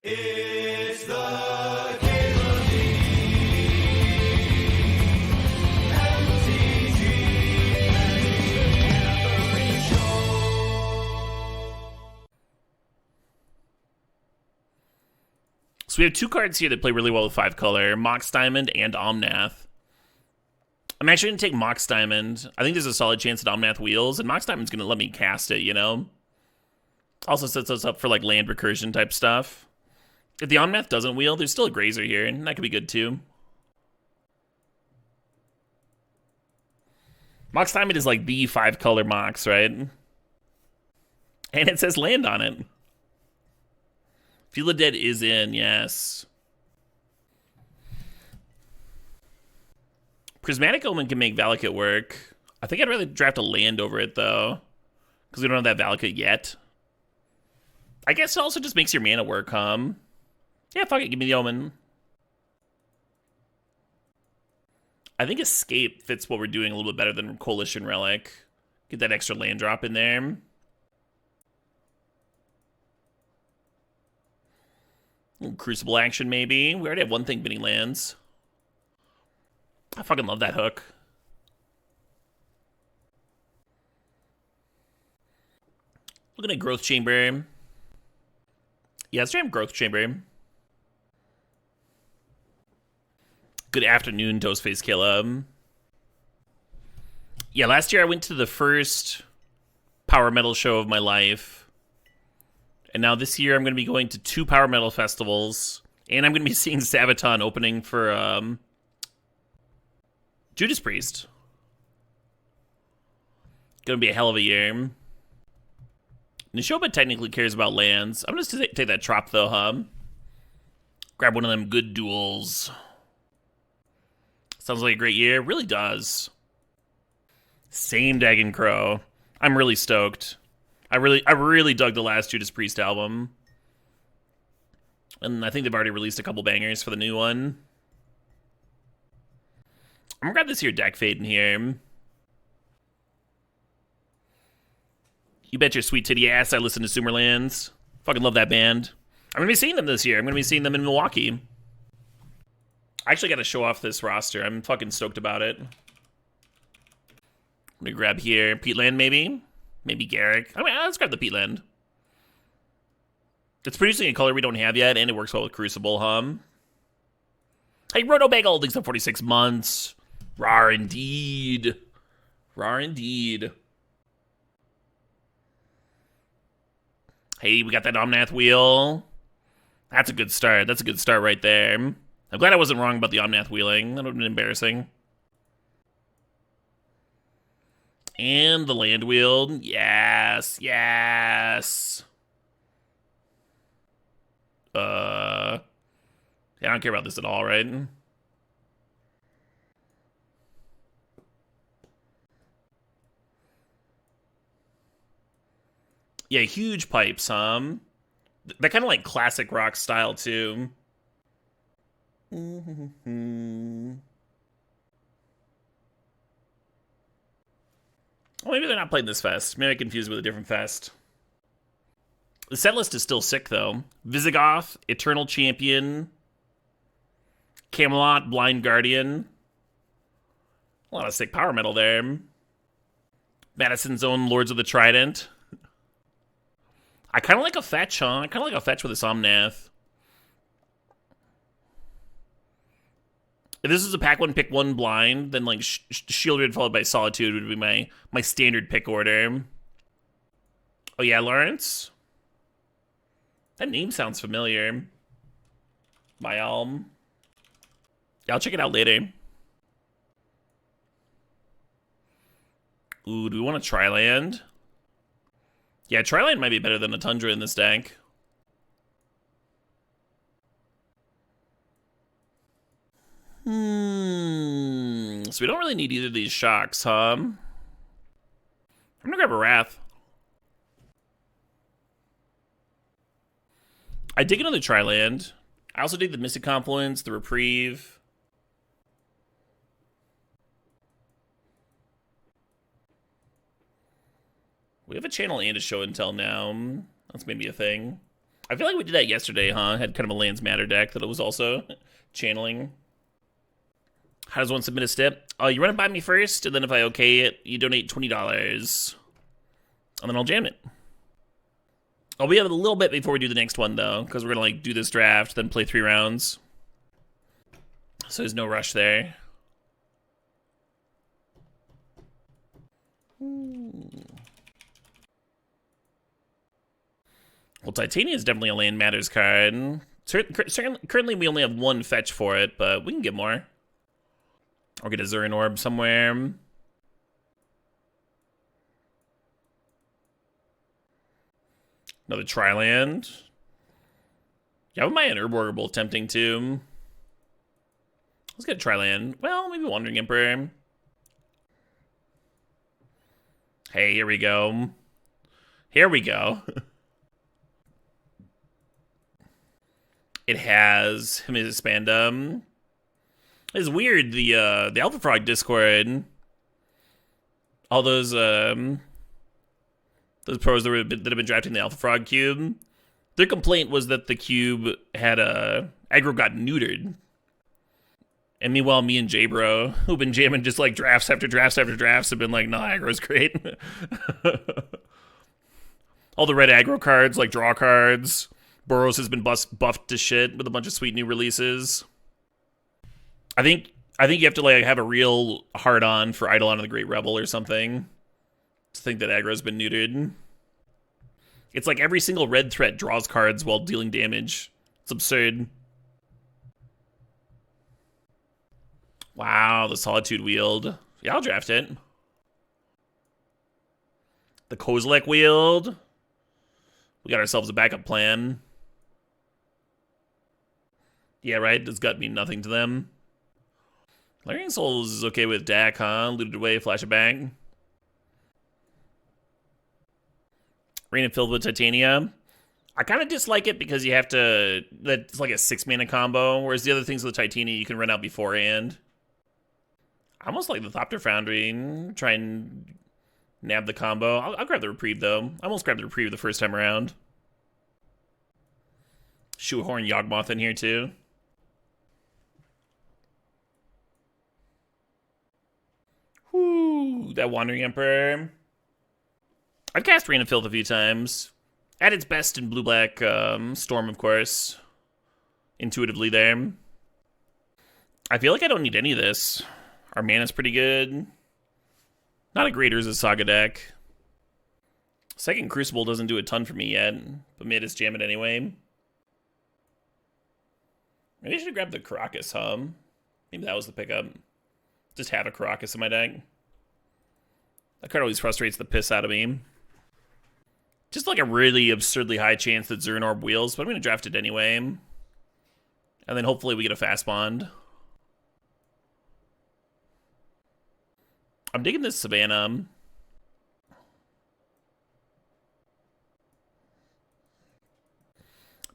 It's the Cable MTGO Show. So we have two cards here that play really well with 5-color, Mox Diamond and Omnath. I'm actually going to take Mox Diamond. I think there's a solid chance that Omnath wheels, and Mox Diamond's going to let me cast it, you know? Also sets us up for, like, land recursion type stuff. If the Omnath doesn't wheel, there's still a Grazer here, and that could be good, too. Mox Diamond is, like, the 5-color Mox, right? And it says land on it. Feel the Dead is in, yes. Prismatic Omen can make Valakut work. I think I'd rather draft a land over it, though. Because we don't have that Valakut yet. I guess it also just makes your mana work, Yeah, fuck it, give me the Omen. I think Escape fits what we're doing a little bit better than Coalition Relic. Get that extra land drop in there. Crucible action, maybe. We already have one thing bidding lands. I fucking love that hook. Looking at Growth Chamber. Yeah, let's jam Growth Chamber. Good afternoon, Toastface Killa. Yeah, last year I went to the first Power Metal show of my life. And now this year I'm going to be going to 2 Power Metal festivals. And I'm going to be seeing Sabaton opening for Judas Priest. Gonna be a hell of a year. Nishoba technically cares about lands. I'm just gonna take that Trop though, Grab one of them good duels. Sounds like a great year. Really does. Same Dagon Crow. I'm really stoked. I really dug the last Judas Priest album. And I think they've already released a couple bangers for the new one. I'm gonna grab this here deck fade in here. You bet your sweet titty ass I listen to Sumerlands. Fucking love that band. I'm gonna be seeing them this year. I'm gonna be seeing them in Milwaukee. I actually gotta show off this roster. I'm fucking stoked about it. Let me grab here. Peatland, maybe? Maybe Garrick. I mean, let's grab the Peatland. It's producing a color we don't have yet, and it works well with Crucible, Hey, Roto Bagel, thanks for 46 months. Rar indeed. Rar indeed. Hey, we got that Omnath wheel. That's a good start. That's a good start right there. I'm glad I wasn't wrong about the Omnath wheeling. That would have been embarrassing. And the land wheel. Yes, yes. Yeah, I don't care about this at all, right? Yeah, huge pipes, That kind of like classic rock style, too. Well, maybe they're not playing this fest. Maybe I confused with a different fest. The set list is still sick, though. Visigoth, Eternal Champion, Camelot, Blind Guardian. A lot of sick power metal there. Madison's own Lords of the Trident. I kind of like a fetch, I kind of like a fetch with a Somnath. If this is a pack 1, pick 1 blind, then like Shieldred followed by Solitude would be my standard pick order. Oh yeah, Lawrence? That name sounds familiar. My Yeah, I'll check it out later. Ooh, do we want a Triland? Yeah, Triland might be better than a Tundra in this deck. So we don't really need either of these shocks, I'm gonna grab a Wrath. I dig another Triland. I also dig the Mystic Confluence, the Reprieve. We have a channel and a show and tell now. That's maybe a thing. I feel like we did that yesterday, huh? Had kind of a lands matter deck that it was also channeling. How does one submit a step? Oh, you run it by me first, and then if I okay it, you donate $20. And then I'll jam it. Oh, we have a little bit before we do the next one, though, because we're going to, like, do this draft, then play 3 rounds. So there's no rush there. Well, Titania is definitely a land matters card. Currently, we only have 1 fetch for it, but we can get more. Or get a Zurin Orb somewhere. Another Tri-land. Yeah, we might have an Herborgable tempting too. Let's get a Tri-land. Well, maybe Wandering Emperor. Hey, here we go. Here we go. It has Hemispandum. It's weird, the Alpha Frog Discord. All those pros that have been drafting the Alpha Frog cube, their complaint was that the cube had aggro got neutered. And meanwhile, me and J-Bro, who've been jamming just like drafts after drafts after drafts, have been like, nah, aggro's great. All the red aggro cards, like draw cards. Burrows has been buffed to shit with a bunch of sweet new releases. I think you have to like have a real hard on for Eidolon of the Great Rebel or something to think that aggro's been neutered. It's like every single red threat draws cards while dealing damage. It's absurd. Wow, the Solitude Wield. Yeah, I'll draft it. The Kozilek Wield. We got ourselves a backup plan. Yeah, right? Does gut mean nothing to them? Larian Souls is okay with Dak, huh? Looted away, flash it back. Rain filled with Titania. I kind of dislike it because you have to... That's like a 6-mana combo, whereas the other things with Titania you can run out beforehand. I almost like the Thopter Foundry. Try and nab the combo. I'll grab the Reprieve, though. I almost grabbed the Reprieve the first time around. Shoehorn Yawgmoth in here, too. Whoo, that Wandering Emperor. I've cast Rain of Filth a few times. At its best in blue-black Storm, of course. Intuitively there. I feel like I don't need any of this. Our mana's pretty good. Not a great Urza Saga deck. Second Crucible doesn't do a ton for me yet, but made us jam it anyway. Maybe I should have grabbed the Karakas, huh? Maybe that was the pickup. Just have a Karakas in my deck. That card always frustrates the piss out of me. Just like a really absurdly high chance that Zurin Orb wheels, but I'm going to draft it anyway. And then hopefully we get a fast bond. I'm digging this Savannah.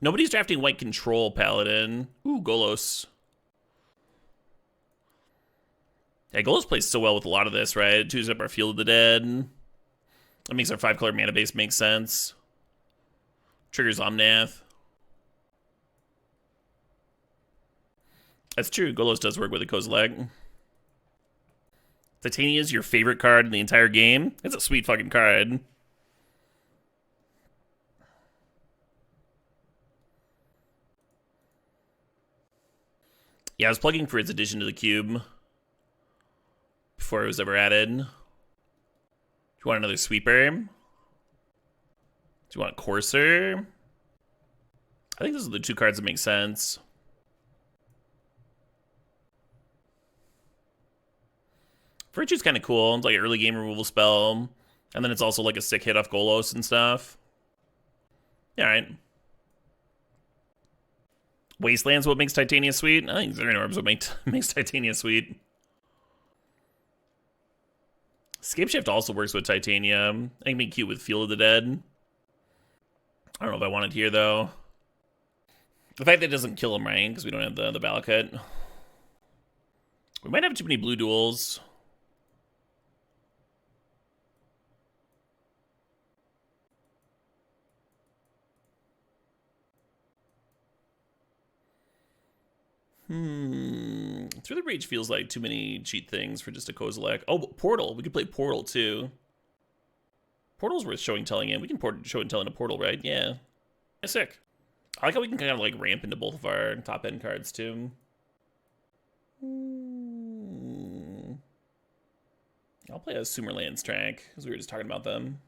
Nobody's drafting White Control Paladin. Ooh, Golos. Yeah, Golos plays so well with a lot of this, right? It twos up our Field of the Dead. That makes our 5-color mana base make sense. Triggers Omnath. That's true. Golos does work with a Kozilek. Titania is your favorite card in the entire game. It's a sweet fucking card. Yeah, I was plugging for its addition to the cube before it was ever added. Do you want another sweeper? Do you want a courser? I think those are the 2 cards that make sense. Virtue's kind of cool. It's like an early game removal spell. And then it's also like a sick hit off Golos and stuff. Yeah, alright. Wasteland's what makes Titania sweet? I think Zurin Orb's what makes Titania sweet. Scapeshift also works with Titania. I can be cute with Field of the Dead. I don't know if I want it here, though. The fact that it doesn't kill him, right? Because we don't have the Valakut. We might have too many blue duels. Through the Breach feels like too many cheat things for just a Kozilek. Oh, Portal. We could play Portal, too. Portal's worth showing telling in. We can show and tell in a Portal, right? Yeah. Yeah, sick. I like how we can kind of like ramp into both of our top end cards, too. I'll play a Sumerlands track, because we were just talking about them.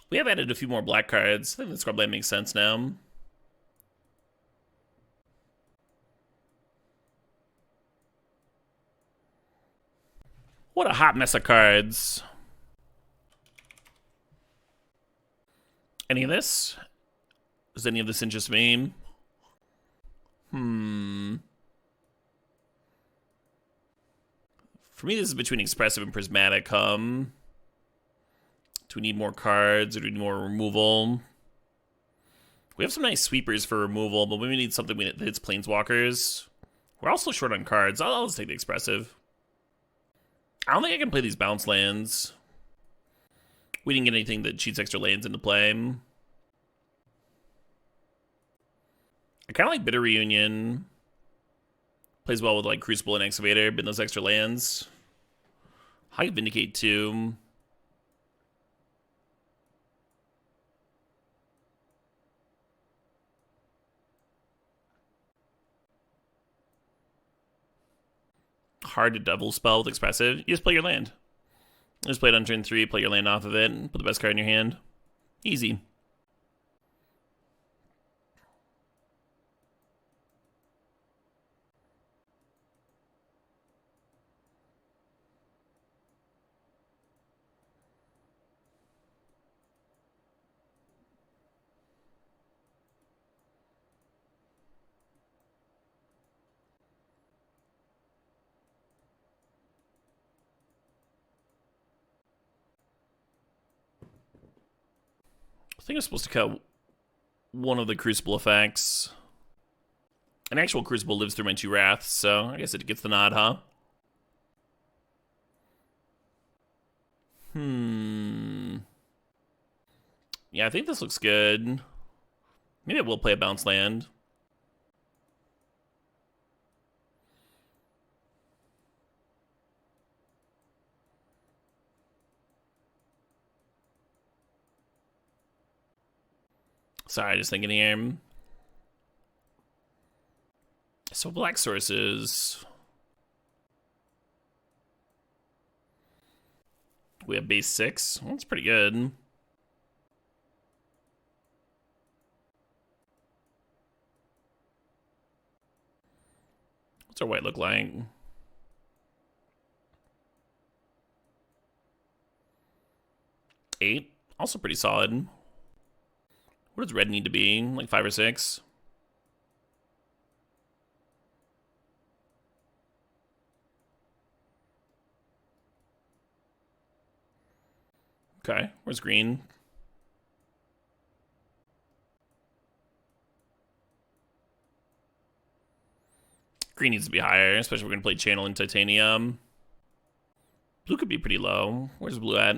We have added a few more black cards. I think the Scrubland makes sense now. What a hot mess of cards. Any of this? Does any of this interest me? For me, this is between Expressive and Prismatic. Do we need more cards, or do we need more removal? We have some nice sweepers for removal, but we need something that hits Planeswalkers. We're also short on cards. I'll just take the Expressive. I don't think I can play these bounce lands. We didn't get anything that cheats extra lands into play. I kind of like Bitter Reunion. Plays well with like Crucible and Excavator, bin those extra lands. High Vindicate too. Hard to double spell with Expressive. You just play your land. You just play it on turn 3, play your land off of it, and put the best card in your hand. Easy. I think I'm supposed to cut one of the Crucible effects. An actual Crucible lives through my 2 Wraths, so I guess it gets the nod, huh? Yeah, I think this looks good. Maybe I will play a bounce land. Sorry, just thinking here. So black sources. We have base 6. Well, that's pretty good. What's our white look like? Eight. Also pretty solid. What does red need to be? Like 5 or 6? Okay, where's green? Green needs to be higher, especially if we're going to play Channel and Titanium. Blue could be pretty low. Where's blue at?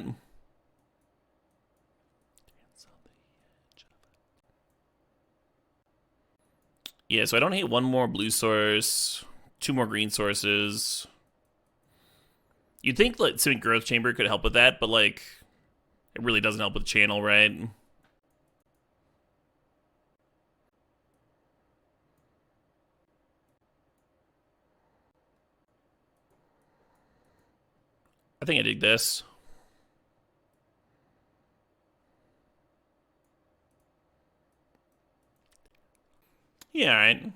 Yeah, so I don't hate one more blue source, 2 more green sources. You'd think like Civic Growth Chamber could help with that, but like it really doesn't help with Channel, right? I think I dig this. Yeah, alright.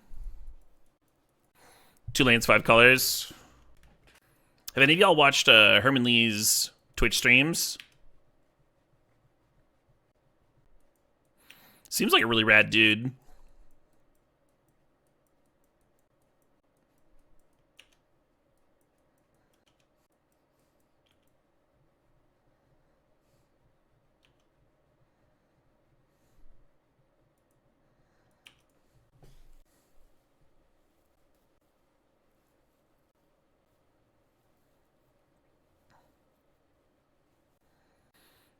2 lands, 5 colors. Have any of y'all watched Herman Lee's Twitch streams? Seems like a really rad dude.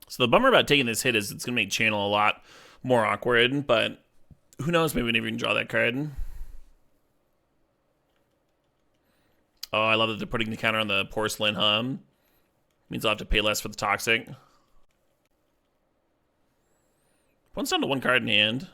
So the bummer about taking this hit is it's going to make Channel a lot more awkward, but Who knows? Maybe we never even draw that card. Oh, I love that they're putting the counter on the porcelain hum. Means I'll have to pay less for the toxic. One's down to one card in hand.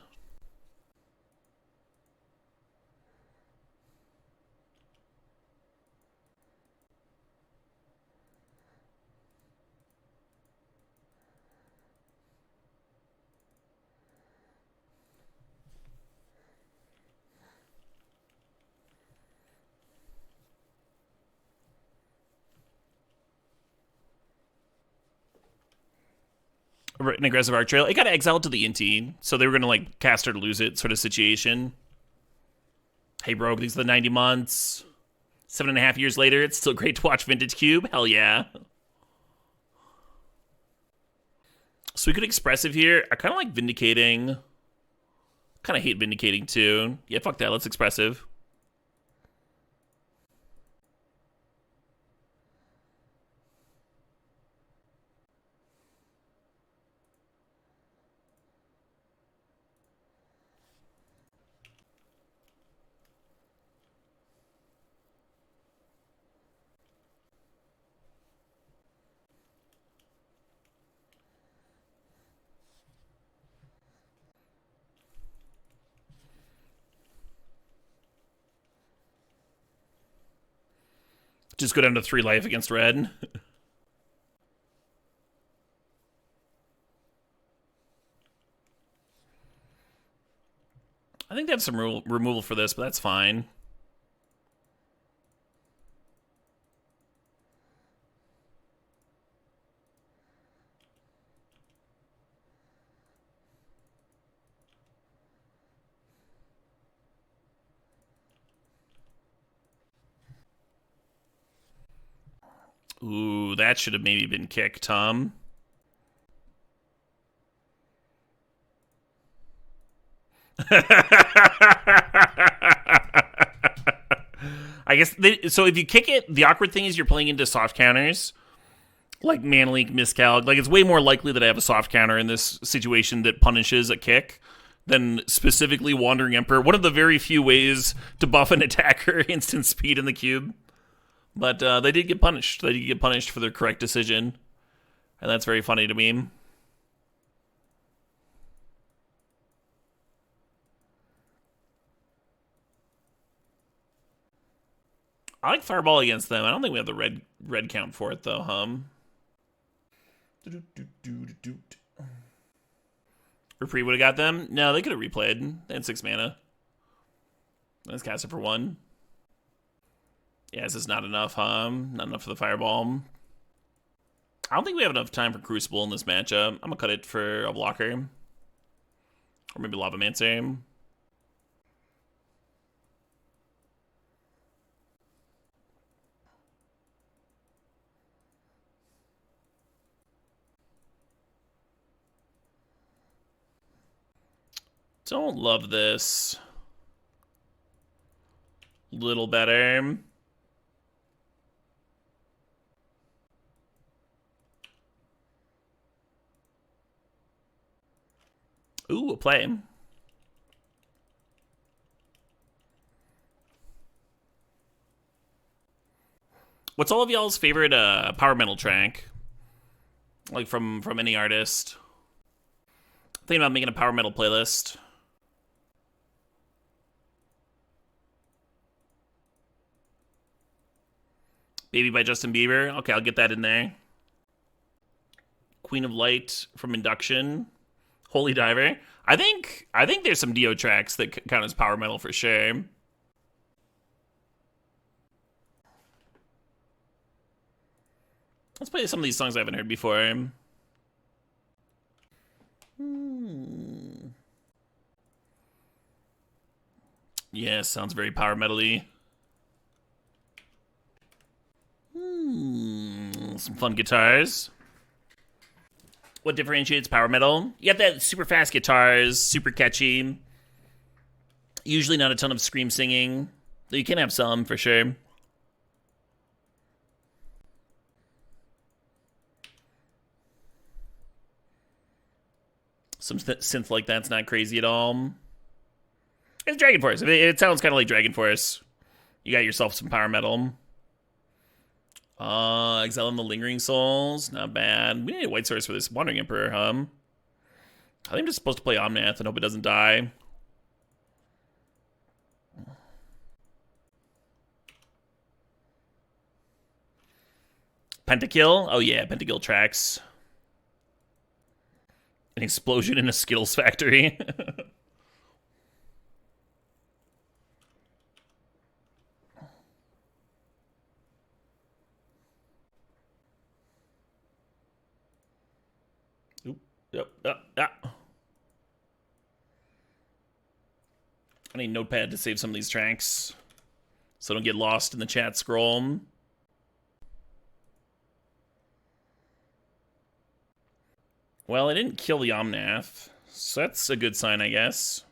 An aggressive Arc Trail. It got exiled to the Inti, so they were going to like cast her to lose it sort of situation. Hey, bro, these are the 90 months. 7.5 years later, it's still great to watch Vintage Cube. Hell yeah. So we could Expressive here. I kind of like Vindicating. Kind of hate Vindicating too. Yeah, fuck that. Let's Expressive. Just go down to 3 life against red. I think they have some removal for this, but that's fine. Ooh, that should have maybe been kicked, Tom. I guess so. If you kick it, the awkward thing is you're playing into soft counters, like Manlink, Miscalc. Like it's way more likely that I have a soft counter in this situation that punishes a kick than specifically Wandering Emperor. One of the very few ways to buff an attacker instant speed in the cube. But they did get punished. They did get punished for their correct decision. And that's very funny to me. I like Fireball against them. I don't think we have the red count for it, though, Reprieve would have got them? No, they could have replayed. They had 6 mana. Let's cast it for 1. Yeah, this is not enough, Not enough for the Fireball. I don't think we have enough time for Crucible in this matchup. I'm going to cut it for a blocker. Or maybe Lavamancer. Don't love this. Little better. Ooh, a play. What's all of y'all's favorite power metal track? Like from any artist? Thinking about making a power metal playlist. Baby by Justin Bieber. Okay, I'll get that in there. Queen of Light from Induction. Holy Diver. I think there's some Dio tracks that count as power metal for sure. Let's play some of these songs I haven't heard before. Yeah, sounds very power metal-y. Some fun guitars. What differentiates power metal? You have that super fast guitars, super catchy. Usually not a ton of scream singing. Though you can have some, for sure. Some synth like that's not crazy at all. It's Dragon Force. It sounds kind of like Dragon Force. You got yourself some power metal. Exile the Lingering Souls. Not bad. We need a white source for this Wandering Emperor, huh? I think I'm just supposed to play Omnath and hope it doesn't die. Pentakill? Oh yeah, Pentakill tracks. An explosion in a Skittles factory. Oop. Yep. I need Notepad to save some of these tracks so I don't get lost in the chat scroll. Well, I didn't kill the Omnath, so that's a good sign, I guess.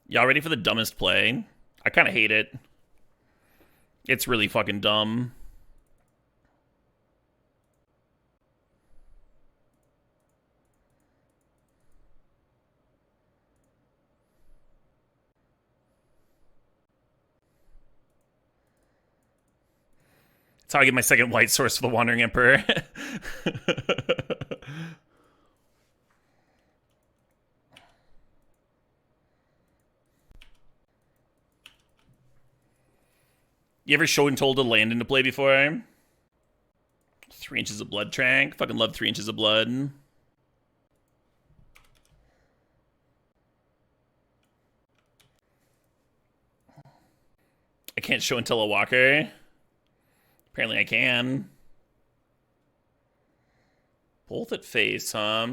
Y'all ready for the dumbest play? I kind of hate it. It's really fucking dumb. That's how I get my second white source for the Wandering Emperor. You ever show and told a land into play before? 3 inches of blood track. Fucking love 3 inches of blood. I can't show and tell a walker. Apparently I can. Both at face, huh?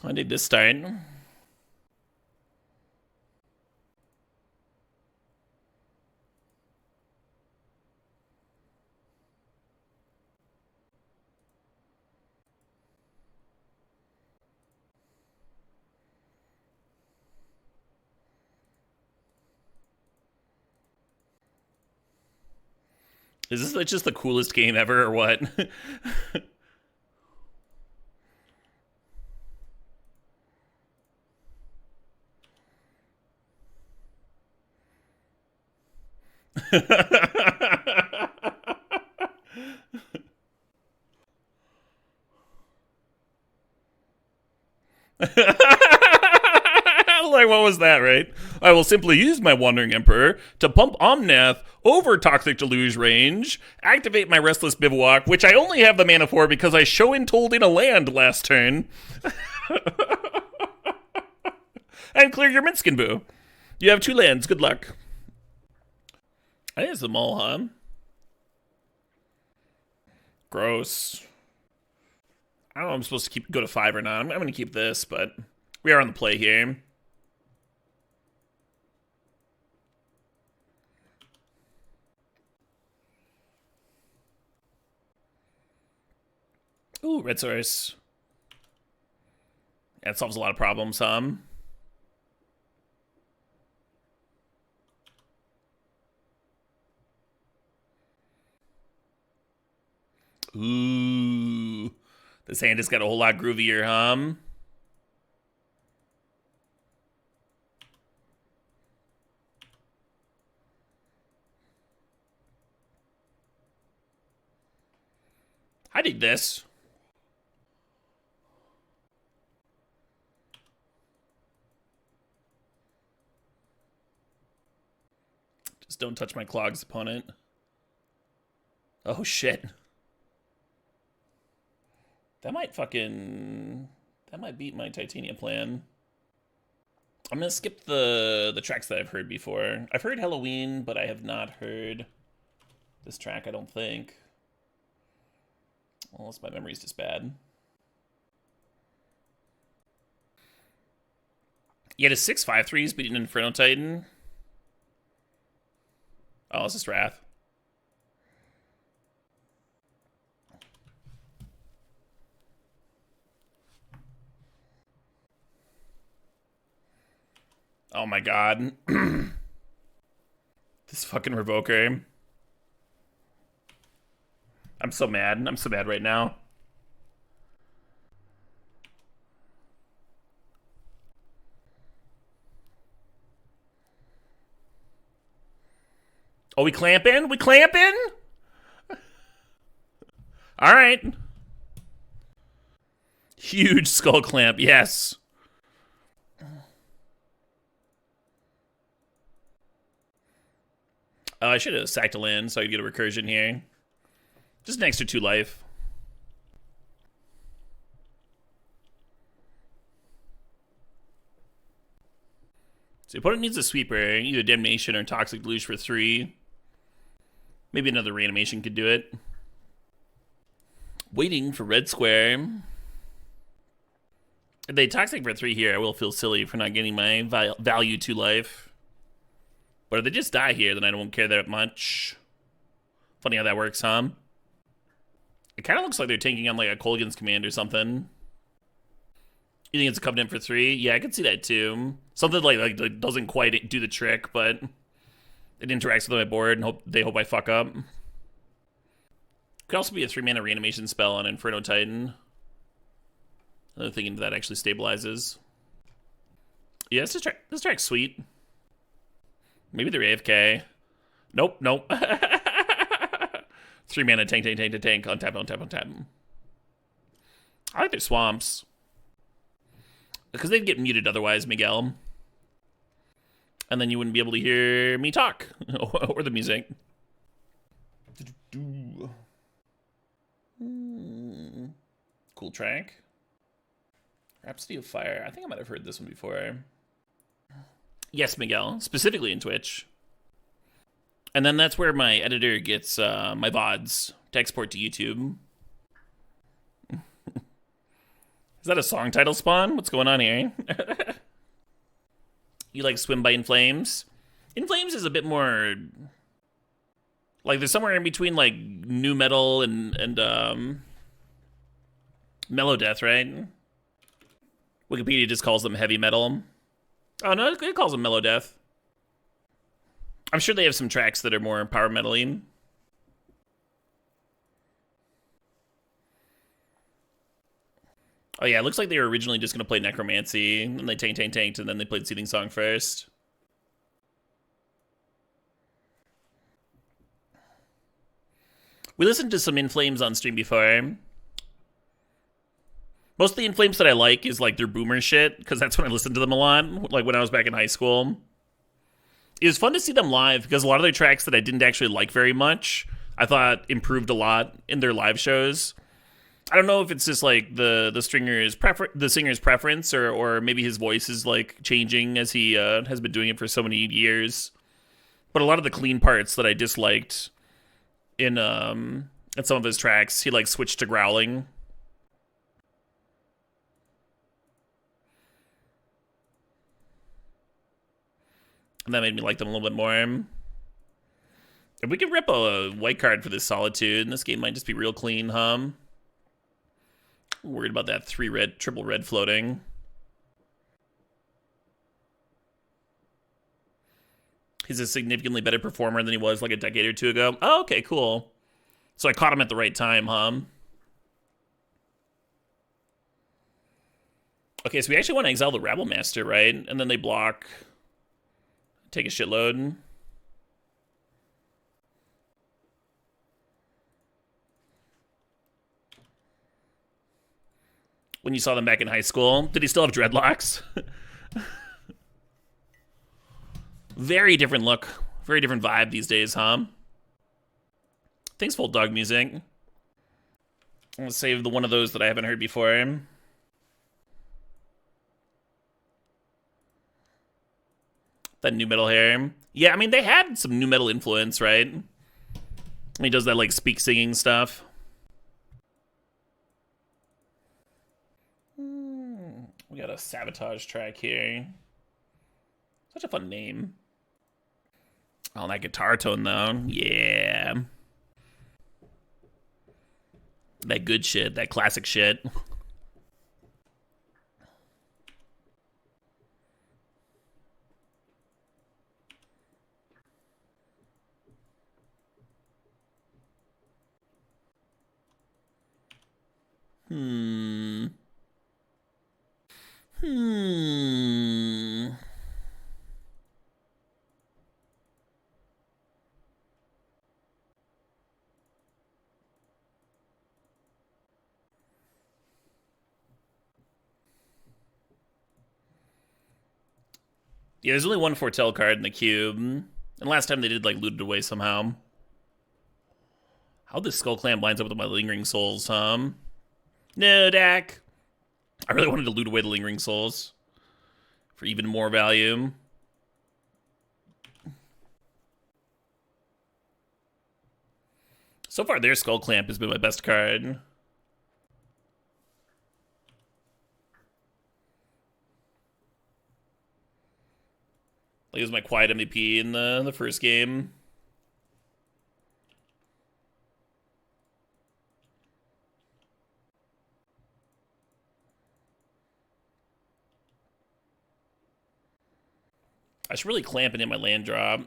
I need this start. Is this like just the coolest game ever or what? Like, what was that, right? I will simply use my Wandering Emperor to pump Omnath over Toxic Deluge range, activate my Restless Bivouac, which I only have the mana for because I show and told in a land last turn, and clear your Minskin Boo. You have 2 lands. Good luck. I think it's the mall, huh? Gross. I don't know if I'm supposed to go to 5 or not. I'm going to keep this, but we are on the play here. Ooh, red source. That solves a lot of problems, Ooh. This hand has got a whole lot groovier, I dig this. Just don't touch my Clogs opponent. Oh, shit. That might beat my Titania plan. I'm gonna skip the tracks that I've heard before. I've heard Halloween, but I have not heard this track, I don't think. Unless my memory's just bad. You had a 6/5/3s beating Inferno Titan. Oh, it's just Wrath. Oh my god. This fucking Revoker. I'm so mad. I'm so mad right now. Oh, we clamping? We clamping? All right. Huge skull clamp, yes. Oh, I should have sacked a land so I could get a recursion here. Just an extra 2 life. So your opponent needs a sweeper, either Damnation or Toxic Deluge for 3. Maybe another reanimation could do it. Waiting for red square. If they Toxic for 3 here, I will feel silly for not getting my value 2 life. But if they just die here, then I don't care that much. Funny how that works, huh? It kind of looks like they're taking on like a Kolaghan's Command or something. You think it's a Covenant for 3? Yeah, I could see that too. Something like doesn't quite do the trick, but it interacts with my board and they hope I fuck up. Could also be a 3-mana reanimation spell on Inferno Titan. Another thing into that actually stabilizes. Yeah, this track's sweet. Maybe they're AFK. Nope, nope. 3-mana tank, untap. I like their swamps. Because they'd get muted otherwise, Miguel. And then you wouldn't be able to hear me talk. Or the music. Cool track. Rhapsody of Fire. I think I might have heard this one before. Yes, Miguel. Specifically in Twitch. And then that's where my editor gets my VODs to export to YouTube. Is that a song title spawn? What's going on here? You like Swim by In Flames? In Flames is a bit more... like, there's somewhere in between, like, new metal and mellow death, right? Wikipedia just calls them heavy metal. Oh, no, it calls them mellow death. I'm sure they have some tracks that are more power metal-y. Oh yeah, it looks like they were originally just going to play Necromancy, and they tanked, and then they played Seething Song first. We listened to some In Flames on stream before. Most of the In Flames that I like is like their boomer shit, because that's when I listened to them a lot, like when I was back in high school. It was fun to see them live, because a lot of their tracks that I didn't actually like very much, I thought improved a lot in their live shows. I don't know if it's just like the singer's preference, or maybe his voice is like changing as he has been doing it for so many years. But a lot of the clean parts that I disliked in some of his tracks, he like switched to growling. And that made me like them a little bit more. If we can rip a white card for this Solitude, this game might just be real clean, huh? Worried about that 3 red, triple red floating. He's a significantly better performer than he was like a decade or 2 ago. Oh, okay, cool. So I caught him at the right time, huh? Okay, so we actually want to exile the Rabble Master, right? And then they block. Take a shitload. When you saw them back in high school, did he still have dreadlocks? Very different look. Very different vibe these days, huh? Thanks, Full Dog Music. I'm gonna save the one of those that I haven't heard before. That new metal hair. Yeah, I mean, they had some new metal influence, right? He does that, like, speak singing stuff. We got a Sabotage track here. Such a fun name. Oh, that guitar tone, though. Yeah. That good shit. That classic shit. Hmm. Hmm. Yeah, there's only one Foretell card in the cube. And last time they did, like, loot it away somehow. How this Skull Clamp lines up with my Lingering Souls, No, Dak. I really wanted to loot away the Lingering Souls for even more value. So far, their Skull Clamp has been my best card. Like, it was my quiet MVP in the first game. I should really clamp it in my land drop.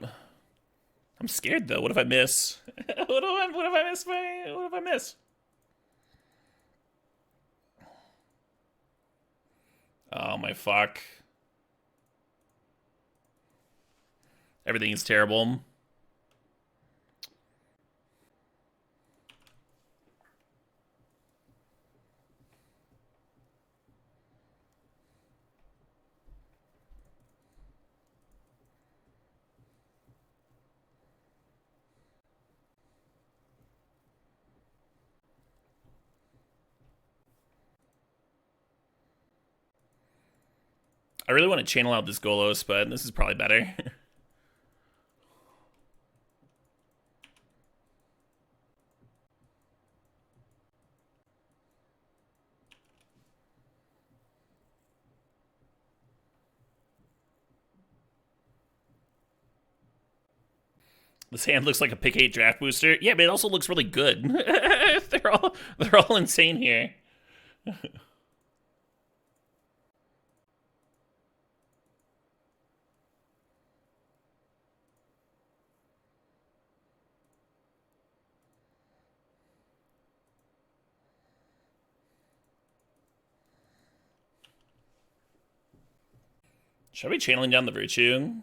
I'm scared though. What if I miss? What if I miss? What if I miss? Oh my fuck! Everything is terrible. I really want to channel out this Golos, but this is probably better. This hand looks like a pick 8 draft booster. Yeah, but it also looks really good. they're all insane here. Should I be channeling down the Virtue?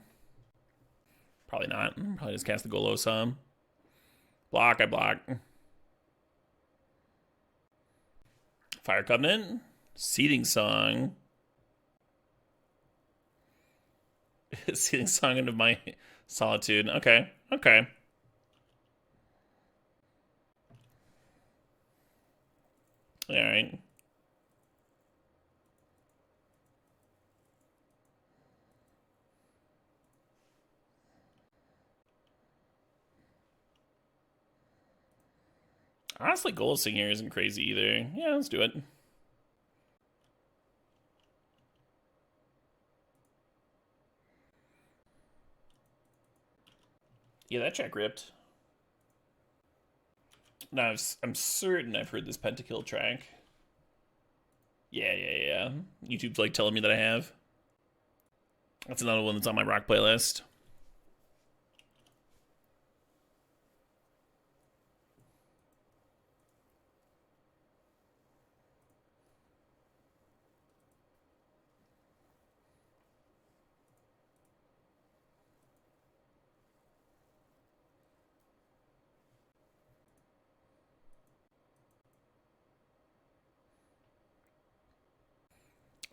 Probably not. Probably just cast the Golos. Block, I block. Fire Covenant. Seeding Song. Seeding Song into my Solitude. Okay, okay. Alright. Honestly, Golosing here isn't crazy either. Yeah, let's do it. Yeah, that track ripped. Now, I'm certain I've heard this Pentakill track. Yeah. YouTube's like telling me that I have. That's another one that's on my rock playlist.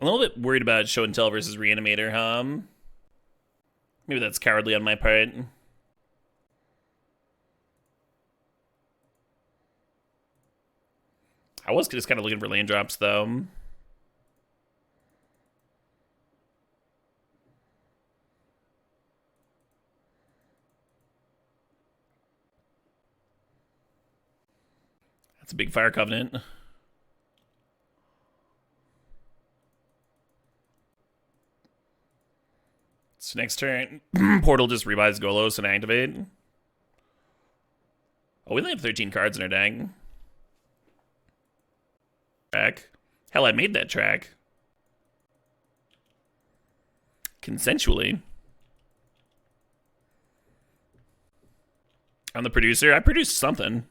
I'm a little bit worried about Show and Tell versus Reanimator, Maybe that's cowardly on my part. I was just kind of looking for land drops, though. That's a big Fire Covenant. So next turn, Portal just revives Golos and activate. Oh, we only have 13 cards in our deck. Track. Hell, I made that track. Consensually. I'm the producer. I produced something.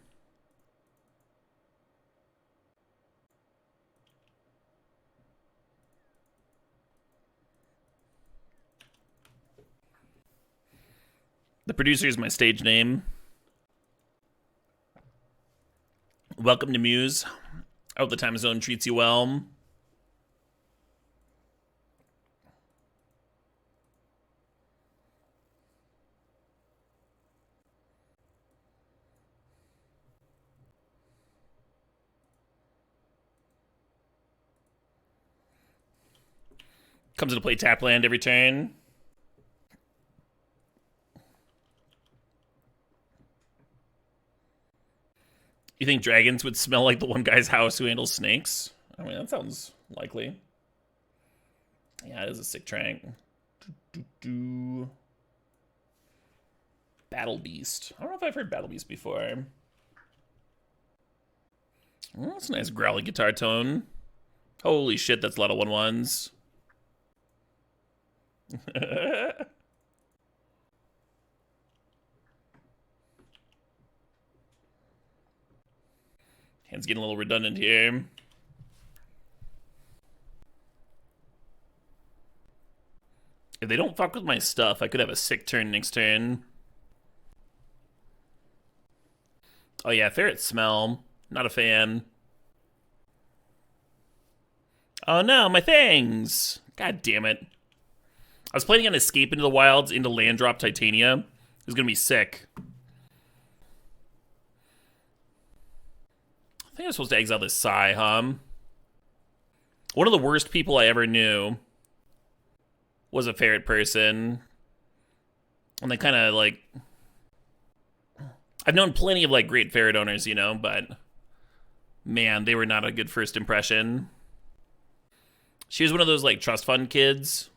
The producer is my stage name. Welcome to Muse. I hope the time zone treats you well. Comes into play tap land every turn. You think dragons would smell like the one guy's house who handles snakes? I mean, that sounds likely. Yeah, it is a sick track. Battle Beast. I don't know if I've heard Battle Beast before. Oh, that's a nice growly guitar tone. Holy shit, that's a lot of 1/1s. Hand's getting a little redundant here. If they don't fuck with my stuff, I could have a sick turn next turn. Oh yeah, ferret smell. Not a fan. Oh no, my things! God damn it. I was planning on Escape into the Wilds into Land Drop Titania. It was gonna be sick. I think I was supposed to exile this Psy, huh? One of the worst people I ever knew was a ferret person. And they kind of like... I've known plenty of like great ferret owners, you know, but... Man, they were not a good first impression. She was one of those like trust fund kids.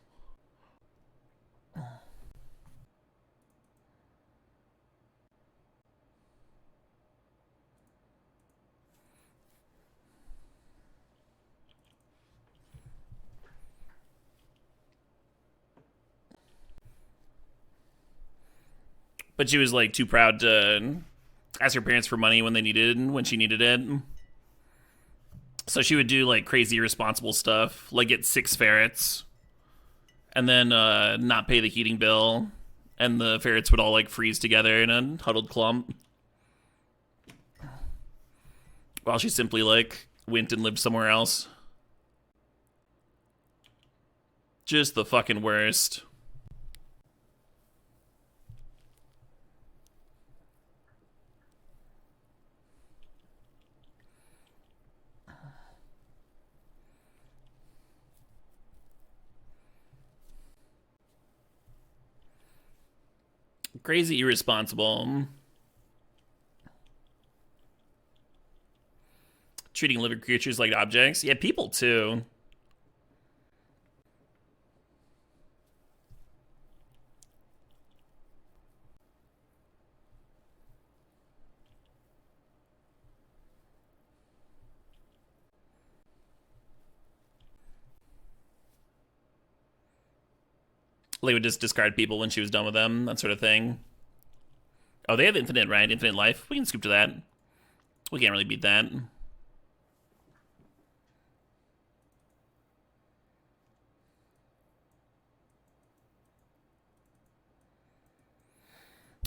But she was like too proud to ask her parents for money when they needed it, when she needed it. So she would do like crazy irresponsible stuff, like get 6 ferrets and then not pay the heating bill, and the ferrets would all like freeze together in a huddled clump. While she simply like went and lived somewhere else. Just the fucking worst. Crazy irresponsible. Treating living creatures like objects. Yeah, people too. They would just discard people when she was done with them, that sort of thing. Oh, they have infinite, right? Infinite life. We can scoop to that. We can't really beat that.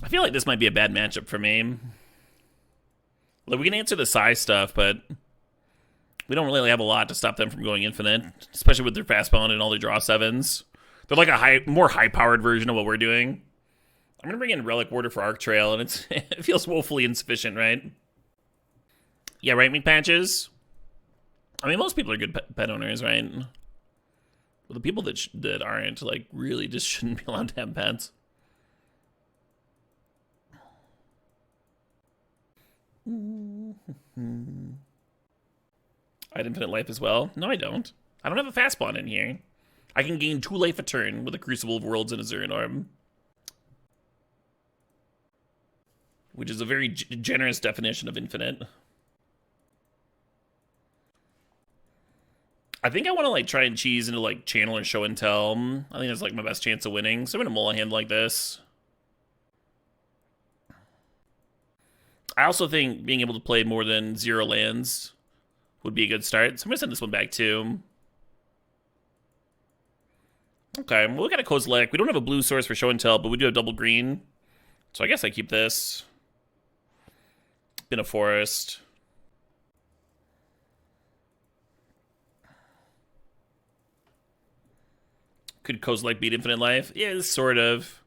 I feel like this might be a bad matchup for me. Like, we can answer the size stuff, but we don't really have a lot to stop them from going infinite, especially with their fast bone and all their draw 7s. They're like a more high-powered version of what we're doing. I'm gonna bring in Relic Warder for Arc Trail, and it feels woefully insufficient, right? Yeah, right, Meat Patches? I mean, most people are good pet owners, right? Well, the people that aren't, like, really just shouldn't be allowed to have pets. I had infinite life as well. No, I don't. I don't have a fast spawn in here. I can gain 2 life a turn with a Crucible of Worlds and a Zurin Orb. Which is a very generous definition of infinite. I think I want to like try and cheese into like channel or show and tell. I think that's like my best chance of winning. So I'm gonna mull a hand like this. I also think being able to play more than 0 lands would be a good start. So I'm gonna send this one back too. Okay, well, we got a Kozilek. We don't have a blue source for show and tell, but we do have double green. So I guess I keep this. Been a forest. Could Kozilek beat Infinite Life? Yeah, sort of.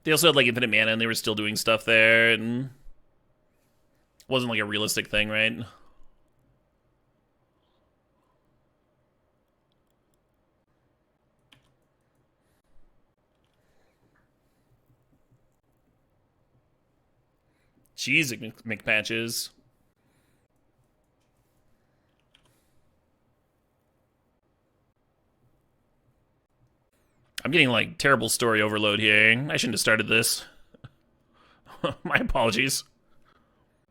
They also had like infinite mana and they were still doing stuff there, and it wasn't like a realistic thing, right? Jeez, McPatches. I'm getting like terrible story overload here. I shouldn't have started this. My apologies.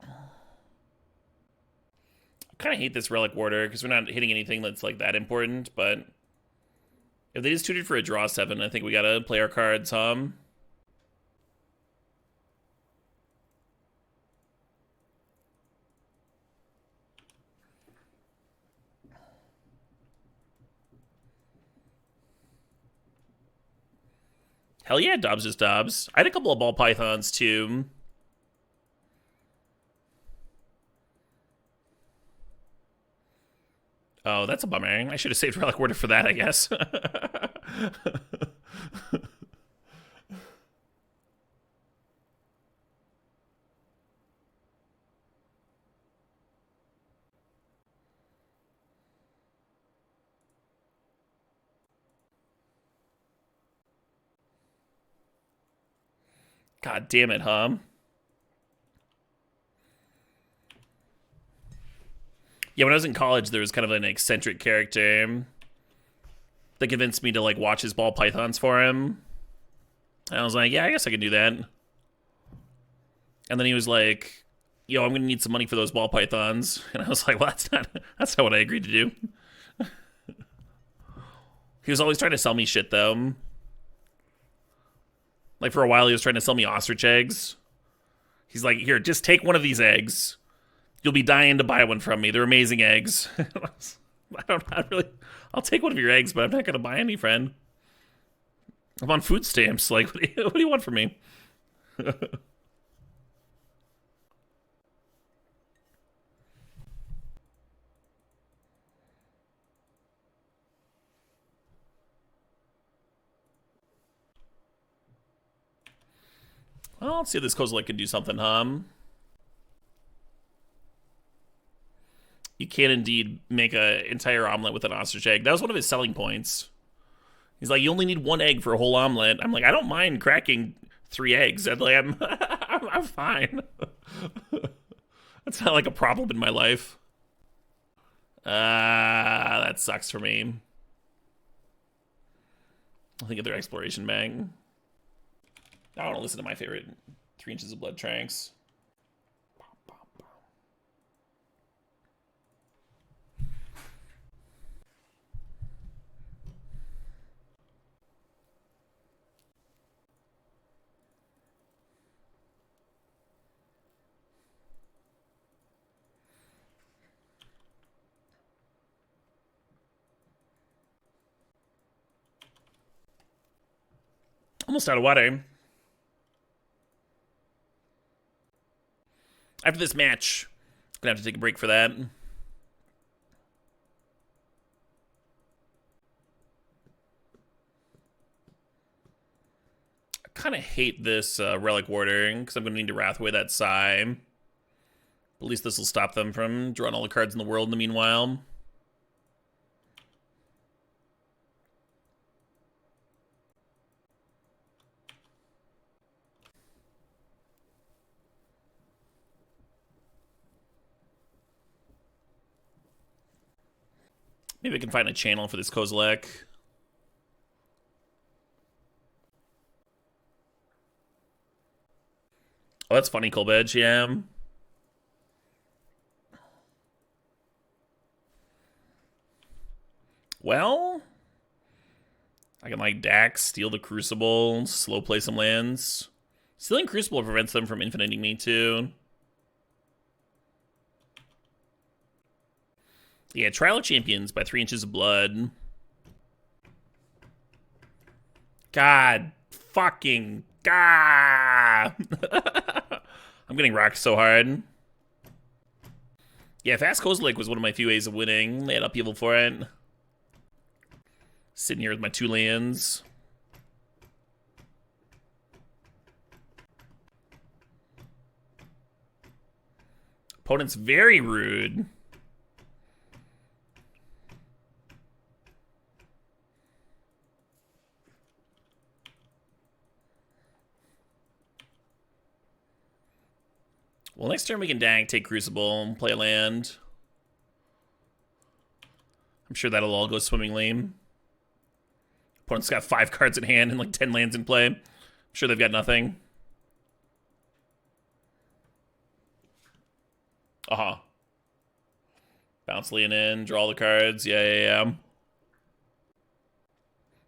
I kind of hate this Relic Warder because we're not hitting anything that's like that important, but if they just tutored for a draw 7, I think we gotta play our cards, Hell yeah, Dobbs is Dobbs. I had a couple of ball pythons too. Oh, that's a bummer. I should have saved Relic Warder for that, I guess. God damn it, Yeah, when I was in college, there was kind of an eccentric character that convinced me to like watch his ball pythons for him. And I was like, yeah, I guess I can do that. And then he was like, yo, I'm gonna need some money for those ball pythons. And I was like, well, that's not what I agreed to do. He was always trying to sell me shit though. Like for a while he was trying to sell me ostrich eggs. He's like, here, just take one of these eggs. You'll be dying to buy one from me. They're amazing eggs. I'll take one of your eggs, but I'm not gonna buy any, friend. I'm on food stamps. Like, what do you want from me? Well, let's see if this Kozilek can do something, You can indeed make an entire omelet with an ostrich egg. That was one of his selling points. He's like, you only need one egg for a whole omelet. I'm like, I don't mind cracking 3 eggs. I'm fine. That's not like a problem in my life. That sucks for me. I'll think of their exploration bag. I want to listen to my favorite 3 Inches of Blood tracks. Almost out of water. After this match, I'm gonna have to take a break for that. I kind of hate this Relic Warder because I'm gonna need to Wrath away that Psy. At least this will stop them from drawing all the cards in the world in the meanwhile. Maybe I can find a channel for this Kozilek. Oh, that's funny, Colbedge, yeah. Well, I can like Dax, steal the Crucible, slow play some lands. Stealing Crucible prevents them from infiniting me too. Yeah, Trial of Champions by 3 Inches of Blood. God fucking Gah! I'm getting rocked so hard. Yeah, Fast Kozilek was one of my few ways of winning. They had upheaval for it. Sitting here with my 2 lands. Opponent's very rude. Well, next turn we can dank, take Crucible, play a land. I'm sure that'll all go swimmingly. Opponent's got 5 cards in hand and like 10 lands in play. I'm sure they've got nothing. Uh-huh. Bounce Lean in, draw the cards. Yeah.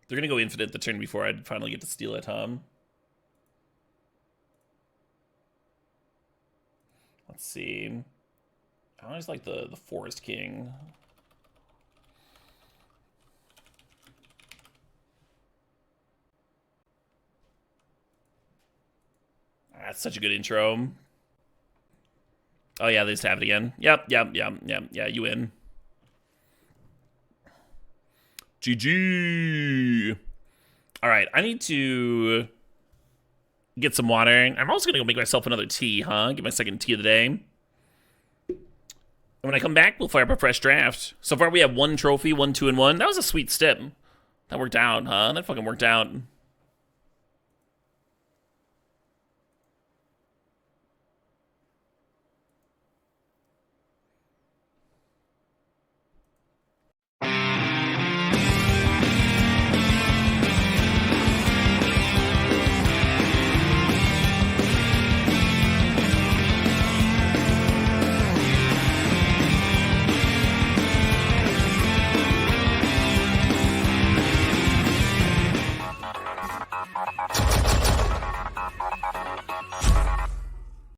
They're gonna go infinite the turn before I finally get to steal it, huh? Let's see. I always like the Forest King. That's such a good intro. Oh yeah, they just have it again. Yep, you win. GG. All right, I need to get some water. I'm also gonna go make myself another tea, huh? Get my second tea of the day. And when I come back, we'll fire up a fresh draft. So far, we have 1 trophy, 1, 2, and 1. That was a sweet stip. That worked out, huh? That fucking worked out.